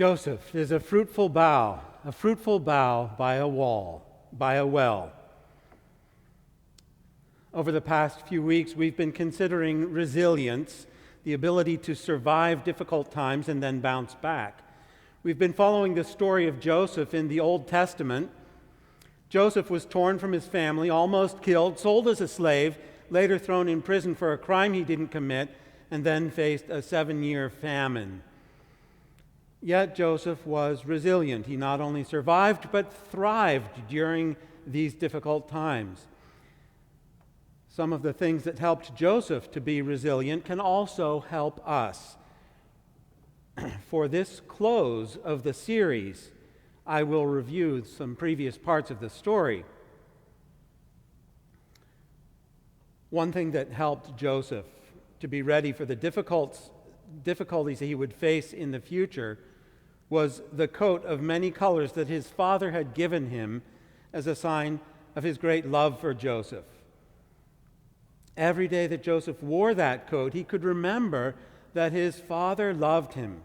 Joseph is a fruitful bough by a well. Over the past few weeks, we've been considering resilience, the ability to survive difficult times and then bounce back. We've been following the story of Joseph in the Old Testament. Joseph was torn from his family, almost killed, sold as a slave, later thrown in prison for a crime he didn't commit, and then faced a 7-year famine. Yet Joseph was resilient. He not only survived, but thrived during these difficult times. Some of the things that helped Joseph to be resilient can also help us. For this close of the series, I will review some previous parts of the story. One thing that helped Joseph to be ready for the difficulties he would face in the future was the coat of many colors that his father had given him as a sign of his great love for Joseph. Every day that Joseph wore that coat, he could remember that his father loved him.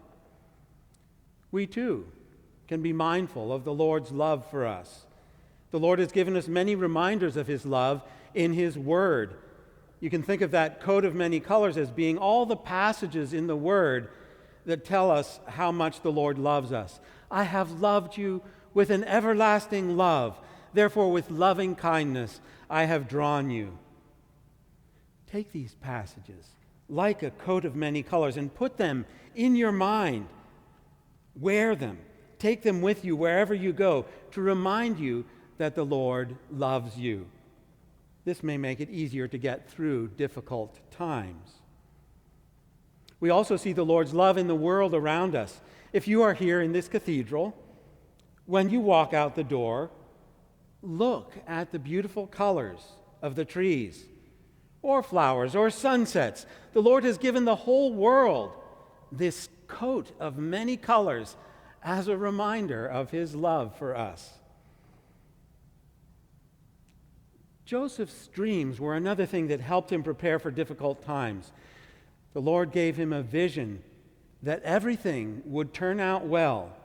We too can be mindful of the Lord's love for us. The Lord has given us many reminders of his love in his word. You can think of that coat of many colors as being all the passages in the word that tell us how much the Lord loves us. I have loved you with an everlasting love. Therefore, with loving kindness, I have drawn you. Take these passages like a coat of many colors and put them in your mind. Wear them. Take them with you wherever you go to remind you that the Lord loves you. This may make it easier to get through difficult times. We also see the Lord's love in the world around us. If you are here in this cathedral, when you walk out the door, look at the beautiful colors of the trees, or flowers, or sunsets. The Lord has given the whole world this coat of many colors as a reminder of his love for us. Joseph's dreams were another thing that helped him prepare for difficult times. The Lord gave him a vision that everything would turn out well.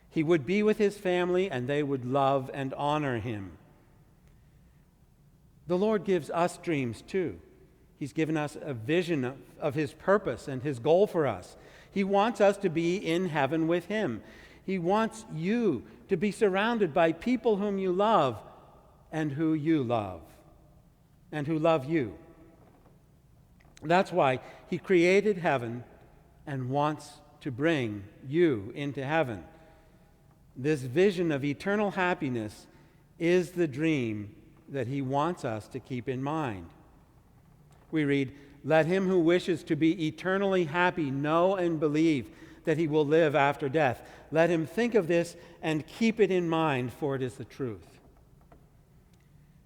He would be with his family and they would love and honor him. The Lord gives us dreams too. He's given us a vision of his purpose and his goal for us. He wants us to be in heaven with him. He wants you to be surrounded by people whom you love and who you love and who love you. That's why he created heaven and wants to bring you into heaven. This vision of eternal happiness is the dream that he wants us to keep in mind. We read, "Let him who wishes to be eternally happy know and believe that he will live after death. Let him think of this and keep it in mind, for it is the truth."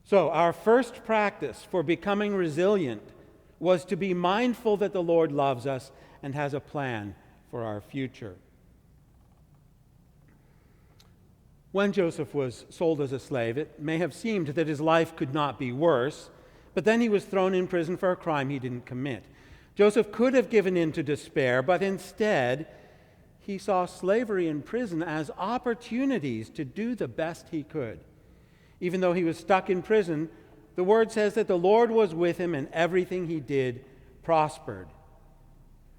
So, our first practice for becoming resilient was to be mindful that the Lord loves us and has a plan for our future. When Joseph was sold as a slave, it may have seemed that his life could not be worse, but then he was thrown in prison for a crime he didn't commit. Joseph could have given in to despair, but instead he saw slavery and prison as opportunities to do the best he could. Even though he was stuck in prison, the word says that the Lord was with him and everything he did prospered.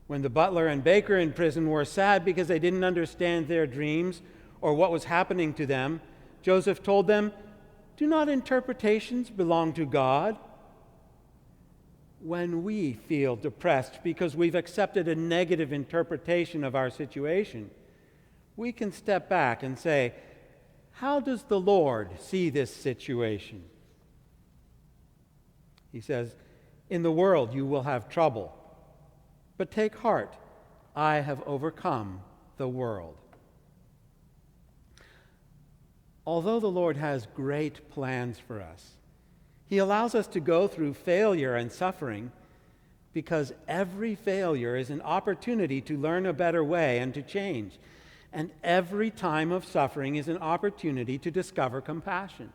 When the butler and baker in prison were sad because they didn't understand their dreams or what was happening to them, Joseph told them, "Do not interpretations belong to God?" When we feel depressed because we've accepted a negative interpretation of our situation, we can step back and say, "How does the Lord see this situation?" He says, "In the world you will have trouble, but take heart, I have overcome the world." Although the Lord has great plans for us, he allows us to go through failure and suffering because every failure is an opportunity to learn a better way and to change. And every time of suffering is an opportunity to discover compassion.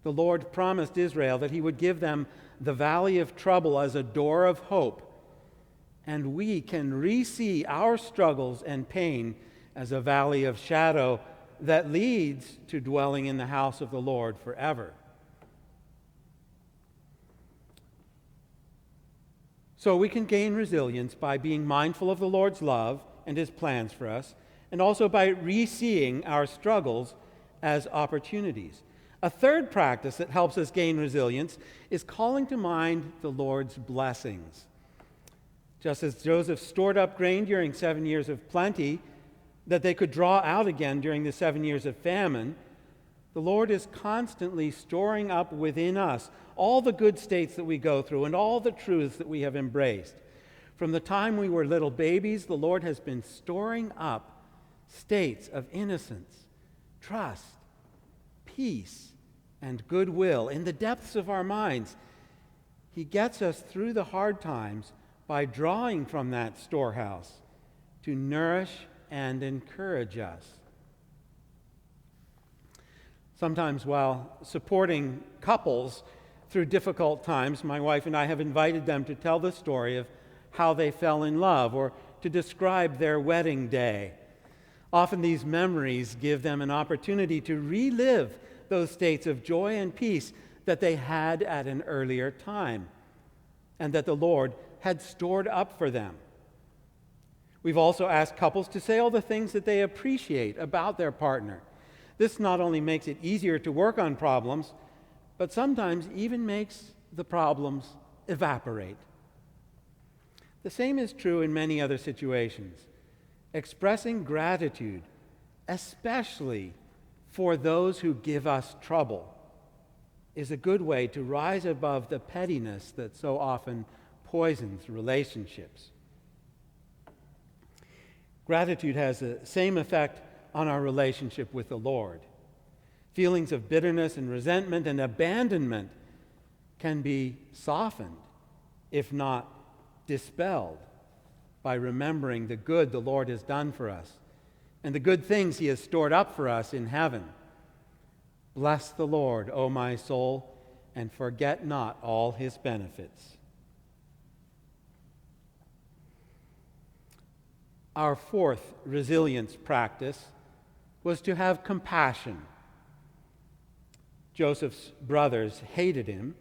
The Lord promised Israel that he would give them the valley of trouble as a door of hope. and we can re-see our struggles and pain as a valley of shadow that leads to dwelling in the house of the Lord forever. So we can gain resilience by being mindful of the Lord's love and His plans for us, and also by re-seeing our struggles as opportunities. A third practice that helps us gain resilience is calling to mind the Lord's blessings. Just as Joseph stored up grain during 7 years of plenty, that they could draw out again during the 7 years of famine, the Lord is constantly storing up within us all the good states that we go through and all the truths that we have embraced. From the time we were little babies, the Lord has been storing up states of innocence, trust, peace, and goodwill in the depths of our minds. He gets us through the hard times by drawing from that storehouse to nourish and encourage us. Sometimes while supporting couples through difficult times, my wife and I have invited them to tell the story of how they fell in love or to describe their wedding day. Often these memories give them an opportunity to relive those states of joy and peace that they had at an earlier time and that the Lord had stored up for them. We've also asked couples to say all the things that they appreciate about their partner. This not only makes it easier to work on problems, but sometimes even makes the problems evaporate. The same is true in many other situations. Expressing gratitude, especially for those who give us trouble, is a good way to rise above the pettiness that so often poisons relationships. Gratitude has the same effect on our relationship with the Lord. Feelings of bitterness and resentment and abandonment can be softened, if not dispelled, by remembering the good the Lord has done for us and the good things He has stored up for us in heaven. Bless the Lord, O my soul, and forget not all His benefits. Our fourth resilience practice was to have compassion. Joseph's brothers hated him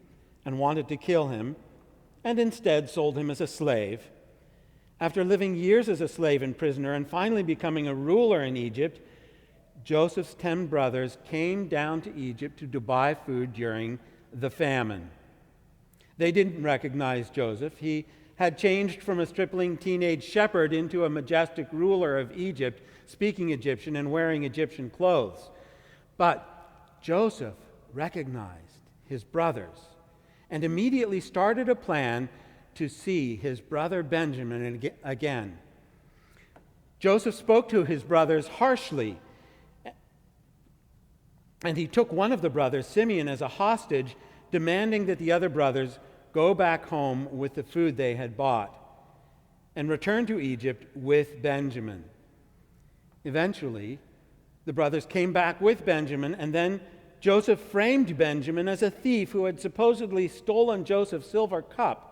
and wanted to kill him, and instead sold him as a slave. After living years as a slave and prisoner and finally becoming a ruler in Egypt, Joseph's 10 brothers came down to Egypt to buy food during the famine. They didn't recognize Joseph. He had changed from a stripling teenage shepherd into a majestic ruler of Egypt, speaking Egyptian and wearing Egyptian clothes. But Joseph recognized his brothers and immediately started a plan to see his brother Benjamin again. Joseph spoke to his brothers harshly, and he took one of the brothers, Simeon, as a hostage, demanding that the other brothers go back home with the food they had bought and return to Egypt with Benjamin. Eventually, the brothers came back with Benjamin, and then Joseph framed Benjamin as a thief who had supposedly stolen Joseph's silver cup.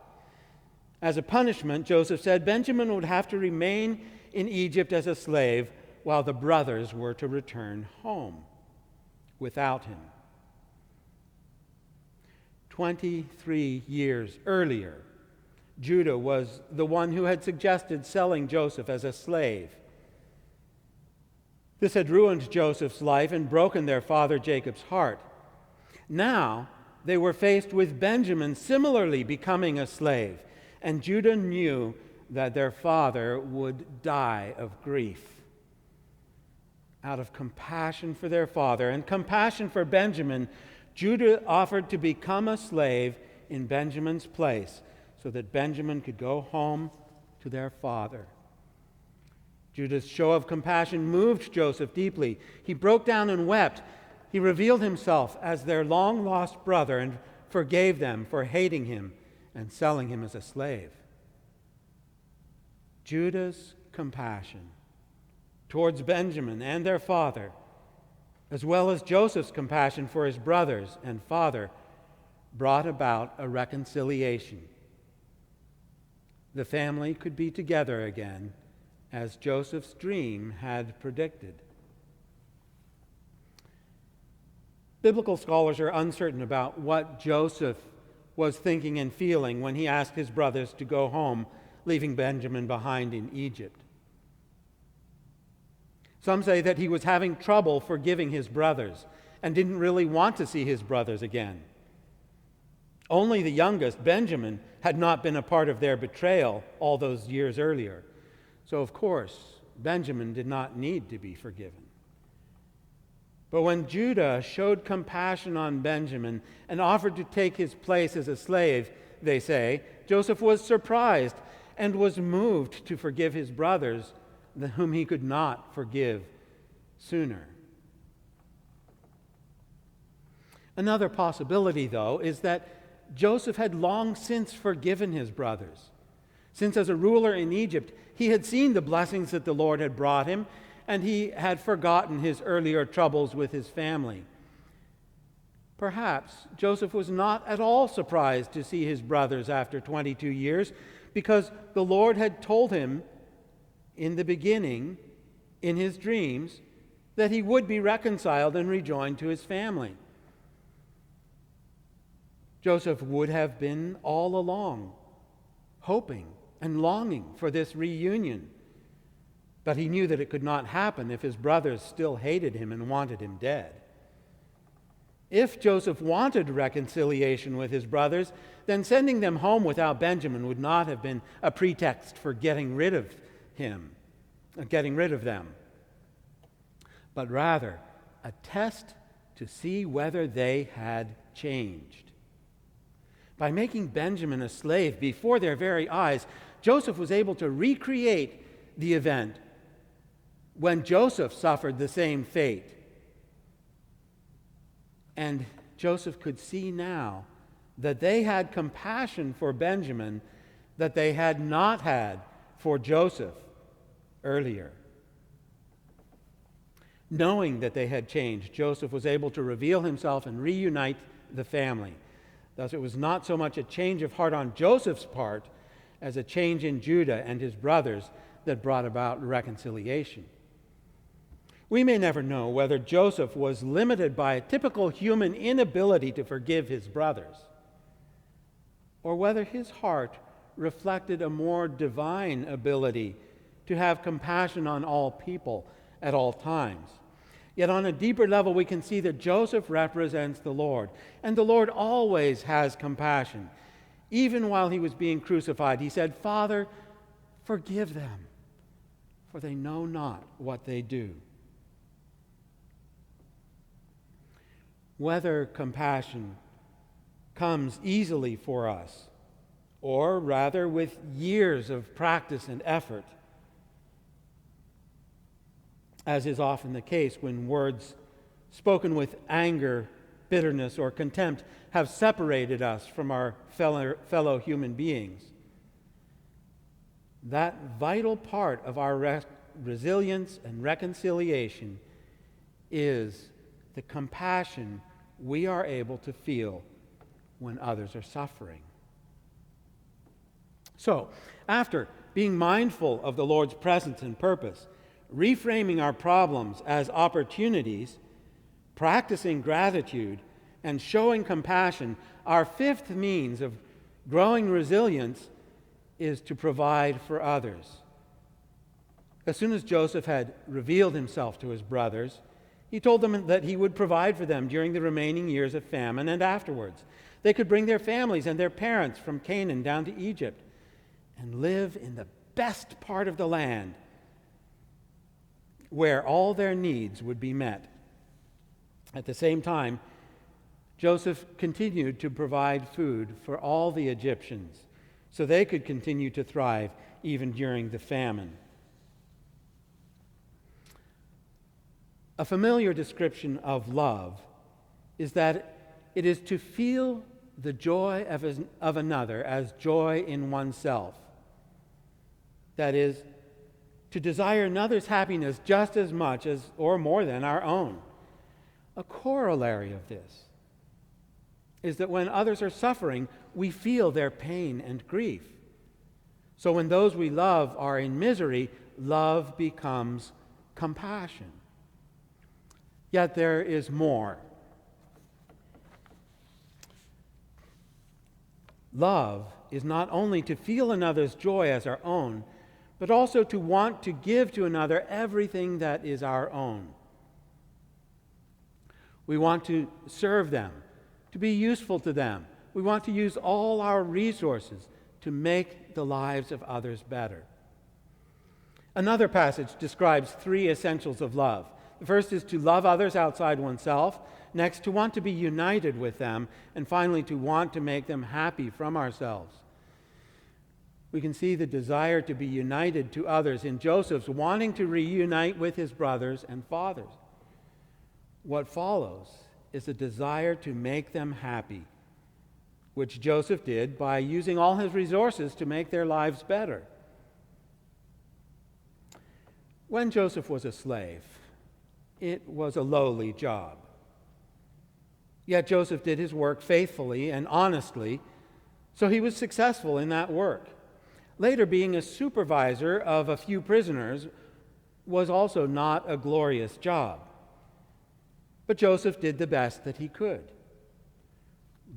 As a punishment, Joseph said Benjamin would have to remain in Egypt as a slave while the brothers were to return home without him. 23 years earlier, Judah was the one who had suggested selling Joseph as a slave. This had ruined Joseph's life and broken their father Jacob's heart. Now they were faced with Benjamin similarly becoming a slave, and Judah knew that their father would die of grief. Out of compassion for their father and compassion for Benjamin, Judah offered to become a slave in Benjamin's place so that Benjamin could go home to their father. Judah's show of compassion moved Joseph deeply. He broke down and wept. He revealed himself as their long-lost brother and forgave them for hating him and selling him as a slave. Judah's compassion towards Benjamin and their father, as well as Joseph's compassion for his brothers and father, brought about a reconciliation. the family could be together again, as Joseph's dream had predicted. Biblical scholars are uncertain about what Joseph was thinking and feeling when he asked his brothers to go home, leaving Benjamin behind in Egypt. Some say that he was having trouble forgiving his brothers and didn't really want to see his brothers again. Only the youngest, Benjamin, had not been a part of their betrayal all those years earlier. So, of course, Benjamin did not need to be forgiven. But when Judah showed compassion on Benjamin and offered to take his place as a slave, they say, Joseph was surprised and was moved to forgive his brothers, whom he could not forgive sooner. Another possibility, though, is that Joseph had long since forgiven his brothers, since as a ruler in Egypt, he had seen the blessings that the Lord had brought him, and he had forgotten his earlier troubles with his family. Perhaps Joseph was not at all surprised to see his brothers after 22 years, because the Lord had told him in the beginning, in his dreams, that he would be reconciled and rejoined to his family. Joseph would have been all along hoping and longing for this reunion, but he knew that it could not happen if his brothers still hated him and wanted him dead. If Joseph wanted reconciliation with his brothers, then sending them home without Benjamin would not have been a pretext for getting rid of them, but rather a test to see whether they had changed. By making Benjamin a slave before their very eyes, Joseph was able to recreate the event when Joseph suffered the same fate. And Joseph could see now that they had compassion for Benjamin that they had not had for Joseph earlier. Knowing that they had changed, Joseph was able to reveal himself and reunite the family. Thus, it was not so much a change of heart on Joseph's part as a change in Judah and his brothers that brought about reconciliation. We may never know whether Joseph was limited by a typical human inability to forgive his brothers, or whether his heart reflected a more divine ability to have compassion on all people at all times. Yet on a deeper level, we can see that Joseph represents the Lord, and the Lord always has compassion. Even while he was being crucified, he said, "Father, forgive them, for they know not what they do." Whether compassion comes easily for us, or rather with years of practice and effort, as is often the case when words spoken with anger, bitterness, or contempt have separated us from our fellow human beings. That vital part of our resilience and reconciliation is the compassion we are able to feel when others are suffering. So, after being mindful of the Lord's presence and purpose, reframing our problems as opportunities, practicing gratitude, and showing compassion, our fifth means of growing resilience is to provide for others. As soon as Joseph had revealed himself to his brothers, he told them that he would provide for them during the remaining years of famine and afterwards. They could bring their families and their parents from Canaan down to Egypt and live in the best part of the land, where all their needs would be met. At the same time, Joseph continued to provide food for all the Egyptians so they could continue to thrive even during the famine. A familiar description of love is that it is to feel the joy of another as joy in oneself. That is, to desire another's happiness just as much as or more than our own. A corollary of this is that when others are suffering, we feel their pain and grief. So when those we love are in misery, love becomes compassion. Yet there is more. Love is not only to feel another's joy as our own, but also to want to give to another everything that is our own. We want to serve them, to be useful to them. We want to use all our resources to make the lives of others better. Another passage describes three essentials of love. The first is to love others outside oneself. Next, to want to be united with them. And finally, to want to make them happy from ourselves. We can see the desire to be united to others in Joseph's wanting to reunite with his brothers and fathers. What follows is a desire to make them happy, which Joseph did by using all his resources to make their lives better. When Joseph was a slave, it was a lowly job. Yet Joseph did his work faithfully and honestly, so he was successful in that work. Later, being a supervisor of a few prisoners was also not a glorious job. But Joseph did the best that he could.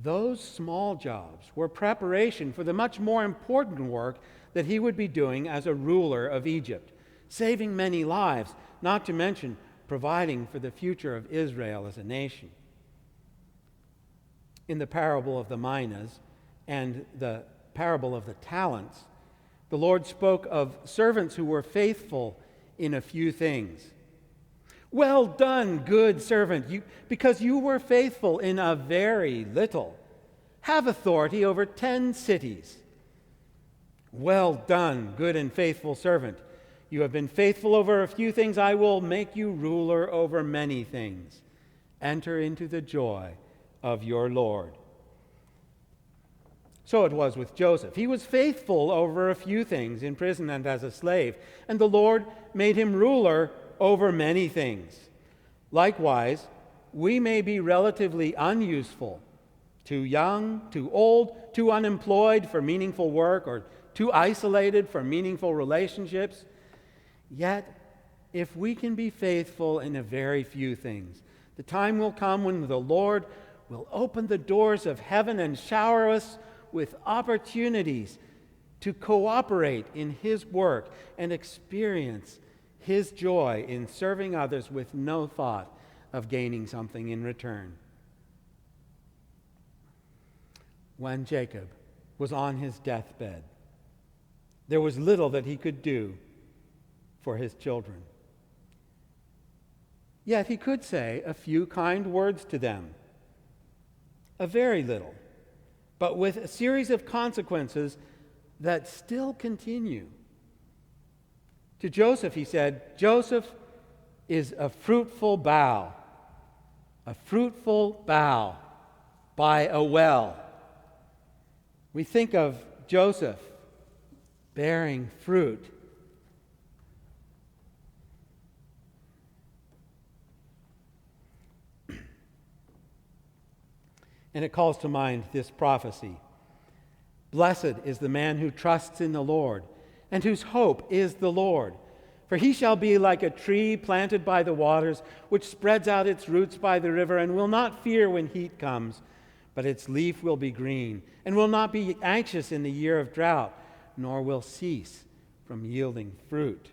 Those small jobs were preparation for the much more important work that he would be doing as a ruler of Egypt, saving many lives, not to mention providing for the future of Israel as a nation. In the parable of the minas and the parable of the talents, the Lord spoke of servants who were faithful in a few things. Well done, good servant, because you were faithful in a very little. Have authority over 10 cities. Well done, good and faithful servant. You have been faithful over a few things. I will make you ruler over many things. Enter into the joy of your Lord. So it was with Joseph. He was faithful over a few things in prison and as a slave, and the Lord made him ruler over many things. Likewise, we may be relatively unuseful, too young, too old, too unemployed for meaningful work, or too isolated for meaningful relationships. Yet, if we can be faithful in a very few things, the time will come when the Lord will open the doors of heaven and shower us with opportunities to cooperate in His work and experience His joy in serving others with no thought of gaining something in return. When Jacob was on his deathbed, there was little that he could do for his children. Yet he could say a few kind words to them, a very little, but with a series of consequences that still continue. To Joseph, he said, Joseph is a fruitful bough by a well. We think of Joseph bearing fruit. And it calls to mind this prophecy. Blessed is the man who trusts in the Lord, and whose hope is the Lord. For he shall be like a tree planted by the waters, which spreads out its roots by the river, and will not fear when heat comes, but its leaf will be green, and will not be anxious in the year of drought, nor will cease from yielding fruit.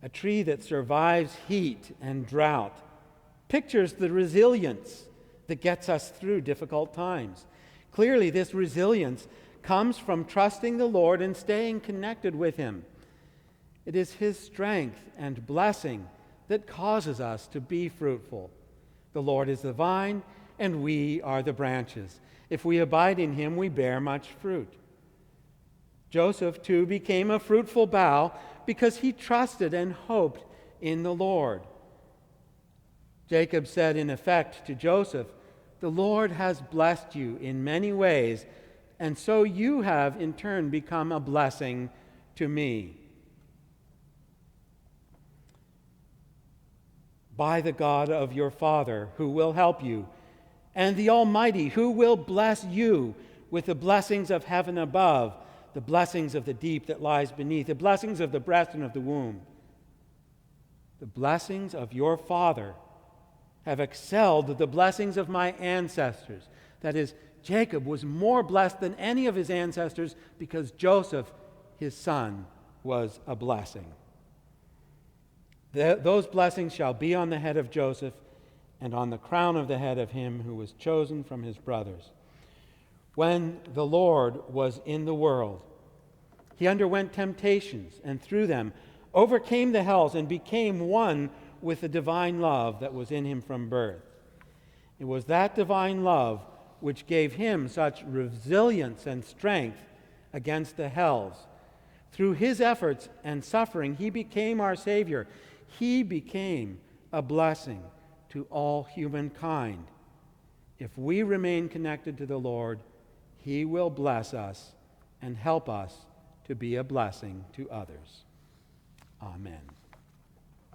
A tree that survives heat and drought pictures the resilience that gets us through difficult times. Clearly, this resilience comes from trusting the Lord and staying connected with Him. It is His strength and blessing that causes us to be fruitful. The Lord is the vine, and we are the branches. If we abide in Him, we bear much fruit. Joseph, too, became a fruitful bough because he trusted and hoped in the Lord. Jacob said, in effect, to Joseph, the Lord has blessed you in many ways, and so you have in turn become a blessing to me. By the God of your father, who will help you, and the Almighty, who will bless you with the blessings of heaven above, the blessings of the deep that lies beneath, the blessings of the breast and of the womb. The blessings of your father have excelled the blessings of my ancestors. That is, Jacob was more blessed than any of his ancestors because Joseph, his son, was a blessing. Those blessings shall be on the head of Joseph and on the crown of the head of him who was chosen from his brothers. When the Lord was in the world, he underwent temptations, and through them overcame the hells and became one with the divine love that was in him from birth. It was that divine love which gave him such resilience and strength against the hells. Through his efforts and suffering, he became our Savior. He became a blessing to all humankind. If we remain connected to the Lord, he will bless us and help us to be a blessing to others. Amen.